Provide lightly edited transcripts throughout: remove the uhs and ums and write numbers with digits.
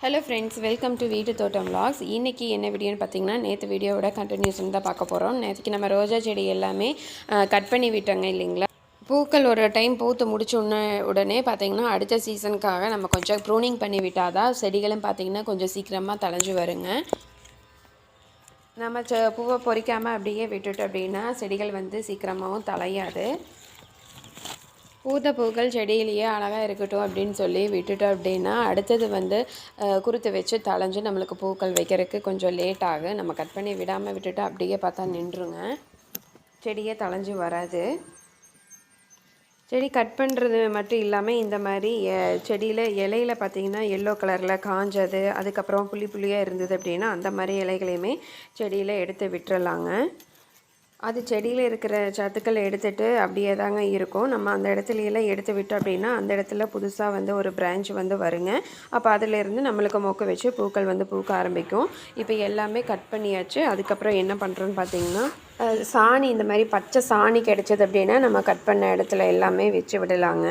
Hello friends, welcome to வீட்டு தோட்டம் vlogs. இன்னைக்கு என்ன வீடியோன்னு பார்த்தீங்கன்னா நேற்று வீடியோவோட கண்டினியூஷன் தான் பார்க்க போகிறோம். நேற்றுக்கு நம்ம ரோஜா செடி எல்லாமே கட் பண்ணி விட்டோங்க இல்லைங்களா. பூக்கள் ஒரு டைம் பூத்து முடிச்ச உடனே பார்த்தீங்கன்னா அடுத்த சீசனுக்காக நம்ம கொஞ்சம் ப்ரூனிங் பண்ணி விட்டால் தான் செடிகளும் பார்த்தீங்கன்னா கொஞ்சம் சீக்கிரமாக தழைஞ்சு வருங்க. நம்ம பூவை பொறிக்காமல் அப்படியே விட்டுட்டு அப்படின்னா செடிகள் வந்து சீக்கிரமாகவும் தழையாது. பூத்த பூக்கள் செடியிலேயே அழகாக இருக்கட்டும் அப்படின்னு சொல்லி விட்டுட்டோம் அப்படின்னா அடுத்தது வந்து குருத்து வச்சு தளைஞ்சு நம்மளுக்கு பூக்கள் வைக்கிறதுக்கு கொஞ்சம் லேட் ஆகும். நம்ம கட் பண்ணி விடாமல் விட்டுட்டு அப்படியே பார்த்தா நின்றுங்க, செடியே தளைஞ்சு வராது. செடி கட் பண்ணுறது மட்டும் இல்லாமல் இந்த மாதிரி செடியில் இலையில் பார்த்திங்கன்னா எல்லோ கலரில் காஞ்சது, அதுக்கப்புறம் புள்ளி புள்ளியாக இருந்தது அப்படின்னா அந்த மாதிரி இலைகளையுமே செடியில் எடுத்து விட்டுறலாங்க. அது செடியில் இருக்கிற சத்துக்களை எடுத்துகிட்டு அப்படியே தாங்க இருக்கும். நம்ம அந்த இடத்துலையெல்லாம் எடுத்து விட்டோம் அப்படின்னா அந்த இடத்துல புதுசாக வந்து ஒரு பிரான்ச் வந்து வருங்க. அப்போ அதிலேருந்து நம்மளுக்கு மொக்க வச்சு பூக்கள் வந்து பூக்க ஆரம்பிக்கும். இப்போ எல்லாமே கட் பண்ணியாச்சு. அதுக்கப்புறம் என்ன பண்ணுறோன்னு பார்த்தீங்கன்னா சாணி, இந்த மாதிரி பச்சை சாணி கிடைச்சது அப்படின்னா நம்ம கட் பண்ண இடத்துல எல்லாமே வச்சு விடலாங்க.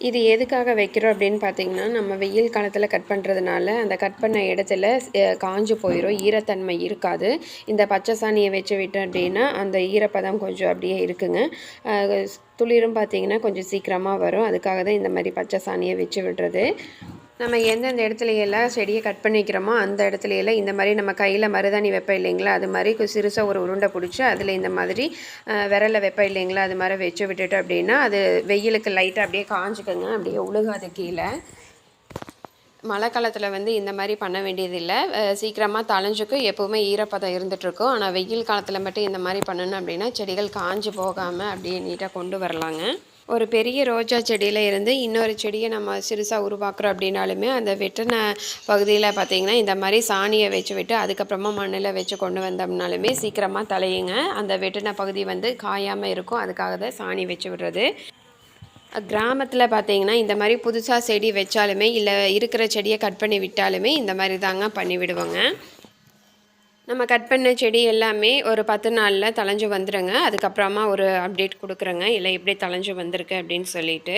இது எதுக்காக வைக்கிறோம் அப்படின்னு பார்த்தீங்கன்னா நம்ம வெயில் காலத்தில் கட் பண்ணுறதுனால அந்த கட் பண்ண இடத்துல காஞ்சு போயிடும், ஈரத்தன்மை இருக்காது. இந்த பச்சை சாணியை வச்சு விட்டோம் அப்படின்னா அந்த ஈரப்பதம் கொஞ்சம் அப்படியே இருக்குங்க. துளிரும் பார்த்திங்கன்னா கொஞ்சம் சீக்கிரமாக வரும். அதுக்காக தான் இந்த மாதிரி பச்சை சாணியை வச்சு விடுறது. நம்ம எந்தெந்த இடத்துலையெல்லாம் செடியை கட் பண்ணிக்கிறோமோ அந்த இடத்துலையெல்லாம் இந்த மாதிரி நம்ம கையில் மருதாணி வைப்போம் இல்லைங்களா, அது மாதிரி சிறுசாக ஒரு உருண்டை பிடிச்சி அதில் இந்த மாதிரி விரலை வைப்போம் இல்லைங்களா, அது மாதிரி வச்சு விட்டுட்டு அப்படின்னா அது வெயிலுக்கு லைட்டாக அப்படியே காஞ்சிக்கோங்க, அப்படியே உழுகாது கீழே. மழை காலத்தில் வந்து இந்த மாதிரி பண்ண வேண்டியதில்லை, சீக்கிரமாக தளைஞ்சுக்கும், எப்போவுமே ஈரப்பதம் இருந்துகிட்ருக்கும். ஆனால் வெயில் காலத்தில் மட்டும் இந்த மாதிரி பண்ணணும் அப்படின்னா செடிகள் காஞ்சி போகாமல் அப்படியே நீட்டாக கொண்டு வரலாங்க. ஒரு பெரிய ரோஜா செடியில் இருந்து இன்னொரு செடியை நம்ம சிறுசாக உருவாக்குறோம் அப்படின்னாலுமே அந்த வெட்டின பகுதியில் பார்த்திங்கன்னா இந்த மாதிரி சாணியை வச்சு விட்டு அதுக்கப்புறமா மண்ணில் வச்சு கொண்டு வந்தோம்னாலுமே சீக்கிரமாக தலையுங்க. அந்த வெட்டின பகுதி வந்து காயாமல் இருக்கும், அதுக்காக தான் சாணி வச்சு விடுறது. கிராமத்தில் பார்த்திங்கன்னா இந்த மாதிரி புதுசாக செடி வச்சாலுமே இல்லை இருக்கிற செடியை கட் பண்ணி விட்டாலுமே இந்த மாதிரி தாங்க பண்ணி விடுவாங்க. நம்ம கட் பண்ண செடி எல்லாமே ஒரு 10 நாளில் தளைஞ்சு வந்துடுங்க. அதுக்கப்புறமா ஒரு அப்டேட் கொடுக்குறேங்க, இல்லை எப்படி தளைஞ்சு வந்திருக்கு அப்படின்னு சொல்லிட்டு.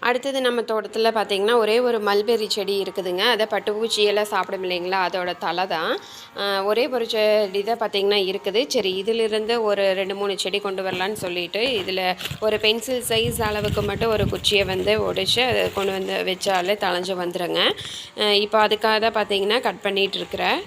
அடுத்தது நம்ம தோட்டத்தில் பார்த்திங்கன்னா ஒரே ஒரு மல்பெரி செடி இருக்குதுங்க. அதை பட்டுப்பூச்சியெல்லாம் சாப்பிடும் இல்லைங்களா, அதோட தலை தான். ஒரே ஒரு செடி தான் பார்த்திங்கன்னா இருக்குது. சரி, இதிலிருந்து ஒரு 2-3 செடி கொண்டு வரலான்னு சொல்லிட்டு இதில் ஒரு பென்சில் சைஸ் அளவுக்கு மட்டும் ஒரு குச்சியை வந்து உடைச்சி அதை கொண்டு வந்து வச்சாலே தளைஞ்சு வந்துடுங்க. இப்போ அதுக்காக தான் பார்த்திங்கன்னா கட் பண்ணிகிட்டு இருக்கிறேன்.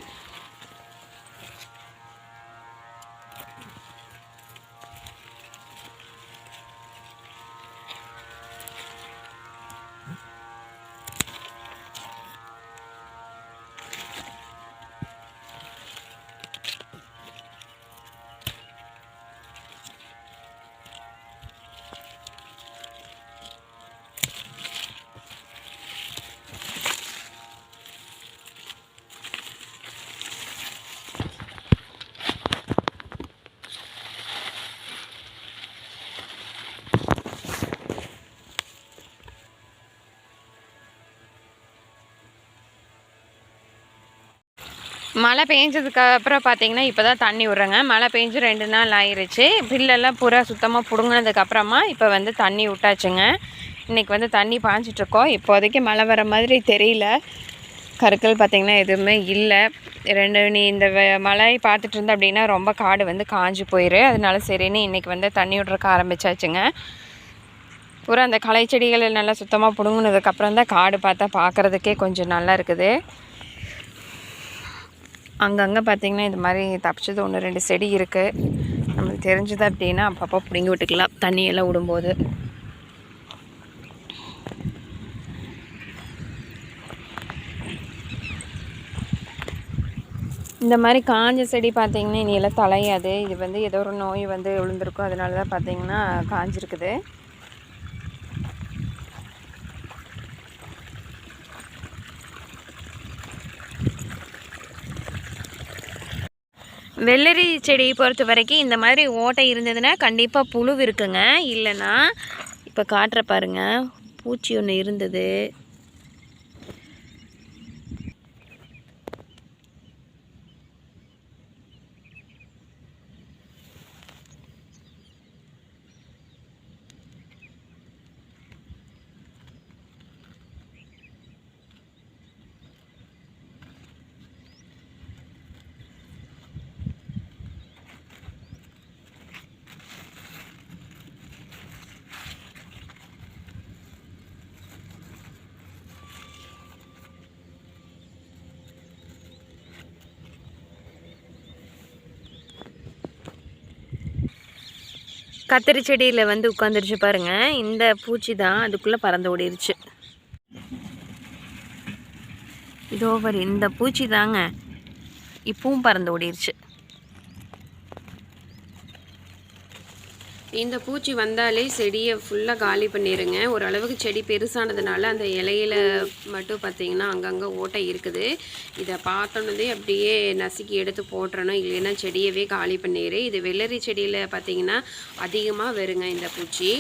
மழை பெஞ்சதுக்கு அப்புறம் பார்த்திங்கன்னா இப்போ தான் தண்ணி விட்றேங்க. மழை பெஞ்சு 2 நாள் ஆயிடுச்சு. பில்லெல்லாம் பூரா சுத்தமாக பிடுங்கினதுக்கப்புறமா இப்போ வந்து தண்ணி விட்டாச்சுங்க. இன்றைக்கி வந்து தண்ணி பாய்ஞ்சிட்ருக்கோம். இப்போதைக்கு மழை வர மாதிரி தெரியல. கருக்கள் பார்த்திங்கன்னா எதுவுமே இல்லை. நீ இந்த மழை பார்த்துட்டு இருந்த அப்படின்னா ரொம்ப காடு வந்து காஞ்சி போயிரு. அதனால சரின்னு இன்றைக்கி வந்து தண்ணி விட்றக்க ஆரம்பித்தாச்சுங்க. பூரா அந்த களை செடிகள் நல்லா சுத்தமாக பிடுங்கினதுக்கப்புறம் தான் காடு பார்த்தா பார்க்குறதுக்கே கொஞ்சம் நல்லா இருக்குது. அங்கங்கே பார்த்திங்கன்னா இது மாதிரி தப்பிச்சது 1-2 செடி இருக்குது. நம்மளுக்கு தெரிஞ்சது அப்படின்னா அப்பப்போ பிடுங்கி விட்டுக்கலாம் தண்ணியெல்லாம் விடும்போது. இந்த மாதிரி காஞ்ச செடி பார்த்திங்கன்னா இனியெல்லாம் தலையாது. இது வந்து ஏதோ ஒரு நோய் வந்து விழுந்திருக்கும், அதனால தான் பார்த்திங்கன்னா காஞ்சிருக்குது. வெள்ளரி செடியை பொறுத்த வரைக்கும் இந்த மாதிரி ஓட்டை இருந்ததுன்னா கண்டிப்பாக புழு இருக்குங்க. இல்லைன்னா இப்போ காட்டுற பாருங்கள், பூச்சி ஒன்று இருந்தது. கத்திரி செடியில் வந்து உட்காந்துருச்சு பாருங்கள். இந்த பூச்சி தான் அதுக்குள்ளே பறந்து ஓடிருச்சு. இதோ பாரு, இந்த பூச்சி தாங்க இப்பவும் பறந்து ஓடிருச்சு. இந்த பூச்சி வந்தாலே செடியை ஃபுல்லாக காலி பண்ணிடுங்க. ஓரளவுக்கு செடி பெருசானதுனால அந்த இலையில மட்டும் பார்த்திங்கன்னா அங்கங்கே ஓட்டை இருக்குது. இதை பார்த்தோன்னதே அப்படியே நசுக்கி எடுத்து போட்டுறணும், இல்லைன்னா செடியவே காலி பண்ணிடு. இது வெள்ளரி செடியில் பார்த்திங்கன்னா அதிகமாக வருங்க இந்த பூச்சி.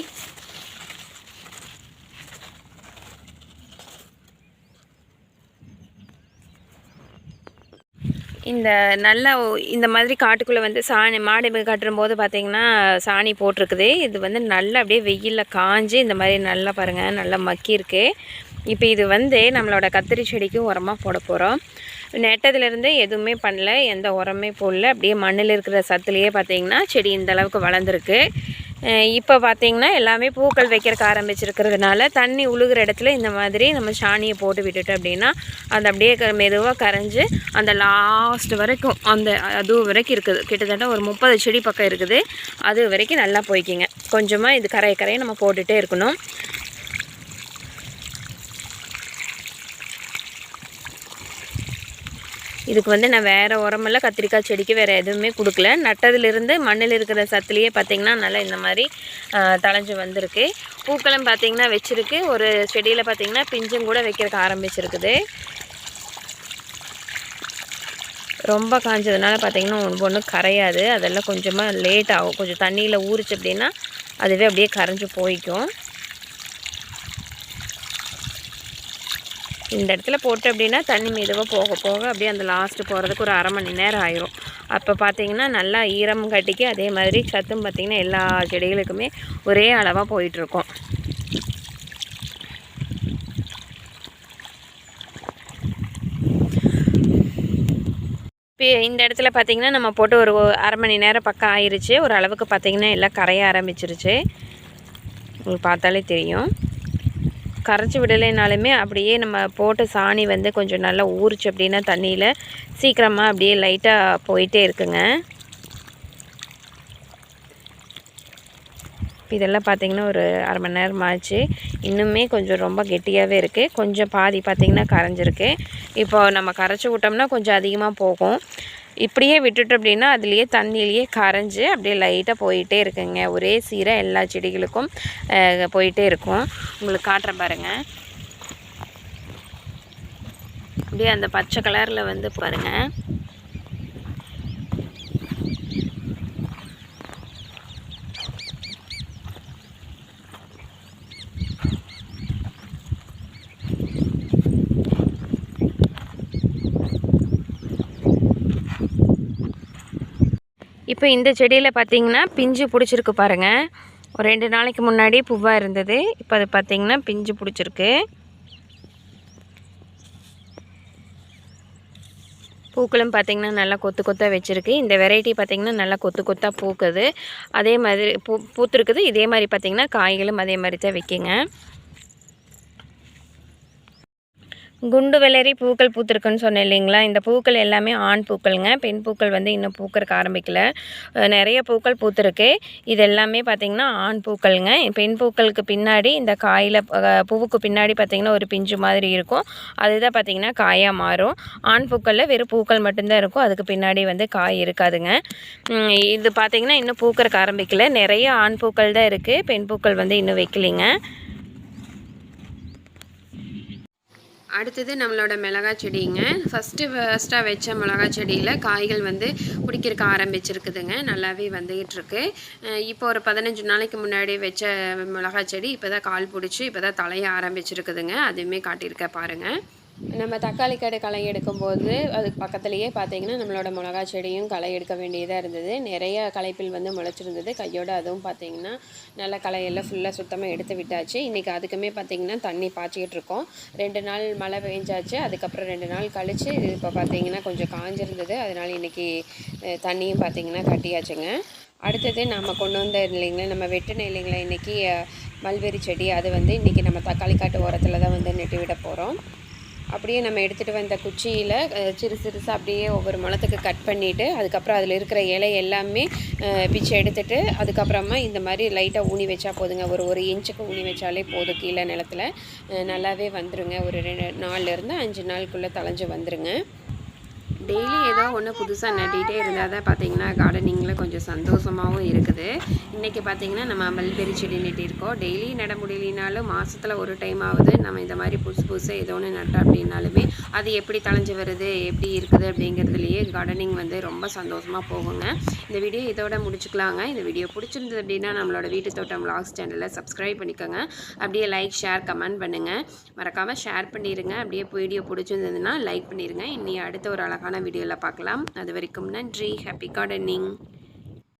இந்த நல்லா இந்த மாதிரி காட்டுக்குள்ளே வந்து சாணி மாடு கட்டும்போது பார்த்திங்கன்னா சாணி போட்டிருக்குது. இது வந்து நல்லா அப்படியே வெயிலில் காஞ்சி இந்த மாதிரி நல்லா பாருங்கள் நல்லா மக்கியிருக்கு. இப்போ இது வந்து நம்மளோட கத்திரி செடிக்கும் உரமாக போட போகிறோம். நெட்டதுலேருந்து எதுவுமே பண்ணல, எந்த உரமே போடல. அப்படியே மண்ணில் இருக்கிற சத்துலேயே பார்த்திங்கன்னா செடி இந்த அளவுக்கு வளர்ந்துருக்கு. இப்போ பார்த்திங்கன்னா எல்லாமே பூக்கள் வைக்கிறக்க ஆரம்பிச்சிருக்கிறதுனால தண்ணி உழுகிற இடத்துல இந்த மாதிரி நம்ம சாணியை போட்டு விட்டுட்டோம் அப்படின்னா அது அப்படியே மெதுவாக கரைஞ்சி அந்த லாஸ்ட் வரைக்கும் அந்த அது வரைக்கும் இருக்குது. கிட்டத்தட்ட ஒரு 30 செடி பக்கம் இருக்குது. அது வரைக்கும் நல்லா போய்க்குங்க. கொஞ்சமாக இது கரையை நம்ம போட்டுகிட்டே இருக்கணும். இதுக்கு வந்து நான் வேறு உரமெல்லாம் கத்திரிக்காய் செடிக்கு வேறு எதுவுமே கொடுக்கல. நட்டதுலேருந்து மண்ணில் இருக்கிற சத்துலேயே பார்த்திங்கன்னா நல்லா இந்த மாதிரி தளைஞ்சு வந்திருக்கு. பூக்களும் பார்த்திங்கன்னா வச்சுருக்கு. ஒரு செடியில் பார்த்திங்கன்னா பிஞ்சும் கூட வைக்கிறதுக்கு ஆரம்பிச்சிருக்குது. ரொம்ப காஞ்சதுனால பார்த்திங்கன்னா ஒன்றும் கரையாது. அதெல்லாம் கொஞ்சமாக லேட் ஆகும். கொஞ்சம் தண்ணியில் ஊறிச்சு அப்படின்னா அதுவே அப்படியே கரைஞ்சி போய்க்கும். இந்த இடத்துல போட்டு அப்படின்னா தண்ணி மெதுவாக போக போக அப்படியே அந்த லாஸ்ட்டு போகிறதுக்கு ஒரு அரை மணி நேரம் ஆயிரும். அப்போ பார்த்திங்கன்னா நல்லா ஈரம் கட்டிக்கு அதே மாதிரி சத்தும் பார்த்திங்கன்னா எல்லா செடிகளுக்குமே ஒரே அளவாக போயிட்டுருக்கும். இப்போ இந்த இடத்துல பார்த்திங்கன்னா நம்ம போட்டு ஒரு அரை மணி நேரம் பக்கம் ஆயிடுச்சு. ஒரு அளவுக்கு பார்த்திங்கன்னா எல்லாம் கரைய ஆரம்பிச்சிருச்சு. உங்களுக்கு பார்த்தாலே தெரியும். கரைச்சி விடலைனாலுமே அப்படியே நம்ம போட்ட சாணி வந்து கொஞ்சம் நல்லா ஊறிச்சு அப்படின்னா தண்ணியில் சீக்கிரமாக அப்படியே லைட்டாக போயிட்டே இருக்குங்க. இதெல்லாம் பார்த்திங்கன்னா ஒரு அரை மணி நேரம் ஆச்சு. இன்னுமே கொஞ்சம் ரொம்ப கெட்டியாகவே இருக்குது. கொஞ்சம் பாதி பார்த்திங்கன்னா கரைஞ்சிருக்கு. இப்போ நம்ம கரைச்சி விட்டோம்னா கொஞ்சம் அதிகமாக போகும். இப்படியே விட்டுட்டோம் அப்படின்னா அதுலேயே தண்ணியிலேயே கரைஞ்சி அப்படியே லைட்டாக போயிட்டே இருக்குங்க. ஒரே சீராக எல்லா செடிகளுக்கும் போயிட்டே இருக்கும். உங்களுக்கு காட்டுறேன் பாருங்கள். அப்படியே அந்த பச்சை கலரில் வந்து பாருங்கள். இப்போ இந்த செடியில் பார்த்திங்கன்னா பிஞ்சு பிடிச்சிருக்கு பாருங்கள். ஒரு 2 நாளைக்கு முன்னாடி பூவாக இருந்தது. இப்போ அது பார்த்திங்கன்னா பிஞ்சு பிடிச்சிருக்கு. பூக்களும் பார்த்திங்கன்னா நல்லா கொத்து கொத்தாக வச்சுருக்கு. இந்த வெரைட்டி பார்த்திங்கன்னா நல்லா கொத்து கொத்தாக பூக்குது. அதே மாதிரி பூத்துருக்குது. இதே மாதிரி பார்த்திங்கன்னா காய்களும் அதே மாதிரி தான் வைக்குங்க. குண்டு வெள்ளரி பூக்கள் பூத்திருக்குன்னு சொன்னேன் இல்லைங்களா. இந்த பூக்கள் எல்லாமே ஆண் பூக்கள்ங்க. பெண் பூக்கள் வந்து இன்னும் பூக்கிறதுக்கு ஆரம்பிக்கல. நிறைய பூக்கள் பூத்திருக்கு. இது எல்லாமே பார்த்திங்கன்னா ஆண் பூக்கள்ங்க. பெண் பூக்களுக்கு பின்னாடி இந்த காயில் பூவுக்கு பின்னாடி பார்த்திங்கன்னா ஒரு பிஞ்சு மாதிரி இருக்கும். அதுதான் பார்த்திங்கன்னா காயாக மாறும். ஆண் பூக்களில் வெறும் பூக்கள் மட்டும்தான் இருக்கும். அதுக்கு பின்னாடி வந்து காய் இருக்காதுங்க. இது பார்த்திங்கன்னா இன்னும் பூக்கிறதுக்கு ஆரம்பிக்கல. நிறைய ஆண் பூக்கள் தான் இருக்குது. பெண் பூக்கள் வந்து இன்னும் வைக்கலிங்க. அடுத்தது நம்மளோட மிளகாய் செடிங்க. ஃபஸ்ட்டாக வச்ச மிளகாய் செடியில் காய்கள் வந்து பிடிக்கிறக்க ஆரம்பிச்சிருக்குதுங்க. நல்லாவே வந்துகிட்ருக்கு. இப்போ ஒரு 15 நாளைக்கு முன்னாடி வச்ச மிளகாய் செடி இப்போ தான் கால் பிடிச்சி இப்போ தான் தலைய ஆரம்பிச்சிருக்குதுங்க. அதுவுமே காட்டியிருக்க பாருங்கள். நம்ம தக்காளி கடை களை எடுக்கும்போது அதுக்கு பக்கத்துலேயே பார்த்திங்கன்னா நம்மளோட மிளகா செடியும் களை எடுக்க வேண்டியதாக இருந்தது. நிறைய களைப்பில் வந்து முளைச்சிருந்தது. கையோடு அதுவும் பார்த்திங்கன்னா நல்லா களையெல்லாம் ஃபுல்லாக சுத்தமாக எடுத்து விட்டாச்சு. இன்றைக்கி அதுக்குமே பார்த்திங்கன்னா தண்ணி பாய்ச்சிக்கிட்டு இருக்கோம். 2 நாள் மழை பெஞ்சாச்சு. அதுக்கப்புறம் 2 நாள் கழித்து இப்போ பார்த்திங்கன்னா கொஞ்சம் காஞ்சிருந்தது. அதனால் இன்றைக்கி தண்ணியும் பார்த்திங்கன்னா கட்டியாச்சுங்க. அடுத்தது நம்ம கொண்டு வந்த இல்லைங்களா, நம்ம வெட்டின இல்லைங்களா இன்றைக்கி மல்பெரி செடி. அது வந்து இன்றைக்கி நம்ம தக்காளி காட்டு ஓரத்தில் தான் வந்து நெட்டு விட போகிறோம். அப்படியே நம்ம எடுத்துகிட்டு வந்த குச்சியில் சிறுசாக அப்படியே ஒவ்வொரு முளத்துக்கு கட் பண்ணிவிட்டு அதுக்கப்புறம் அதில் இருக்கிற இலை எல்லாமே பிச்சு எடுத்துகிட்டு அதுக்கப்புறமா இந்த மாதிரி லைட்டாக ஊனி வச்சா போதுங்க. ஒரு இன்ச்சுக்கு ஊனி வச்சாலே போதும். கீழே நிலத்தில் நல்லாவே வந்துருங்க. ஒரு 4லேருந்து 5 நாளுக்குள்ளே தழைஞ்சு வந்துருங்க. டெய்லி ஏதோ ஒன்று புதுசாக நட்டிகிட்டே இருந்தால் தான் பார்த்திங்கன்னா கார்டனிங்கில் கொஞ்சம் சந்தோஷமாகவும் இருக்குது. இன்றைக்கி பார்த்திங்கன்னா நம்ம மல்பெரி செடி நட்டியிருக்கோம். டெய்லி நட முடியலினாலும் மாதத்தில் ஒரு டைம் ஆகுது நம்ம இந்த மாதிரி புதுசாக ஏதோ ஒன்று நட்டோம் அப்படின்னாலுமே அது எப்படி தழைஞ்சு வருது எப்படி இருக்குது அப்படிங்கிறதுலையே கார்டனிங் வந்து ரொம்ப சந்தோஷமாக போகுங்க. இந்த வீடியோ இதோட முடிச்சுக்கலாங்க. இந்த வீடியோ பிடிச்சிருந்தது அப்படின்னா நம்மளோட வீட்டு தோட்டம் விலாக்ஸ் சேனலை சப்ஸ்கிரைப் பண்ணிக்கோங்க. அப்படியே லைக் ஷேர் கமெண்ட் பண்ணுங்கள். மறக்காமல் ஷேர் பண்ணிடுங்க. அப்படியே வீடியோ பிடிச்சிருந்ததுன்னா லைக் பண்ணிடுங்க. இன்னி அடுத்த ஒரு அழகான வீடியோவில் பார்க்கலாம். அது வரைக்கும் நன்றி. Happy gardening.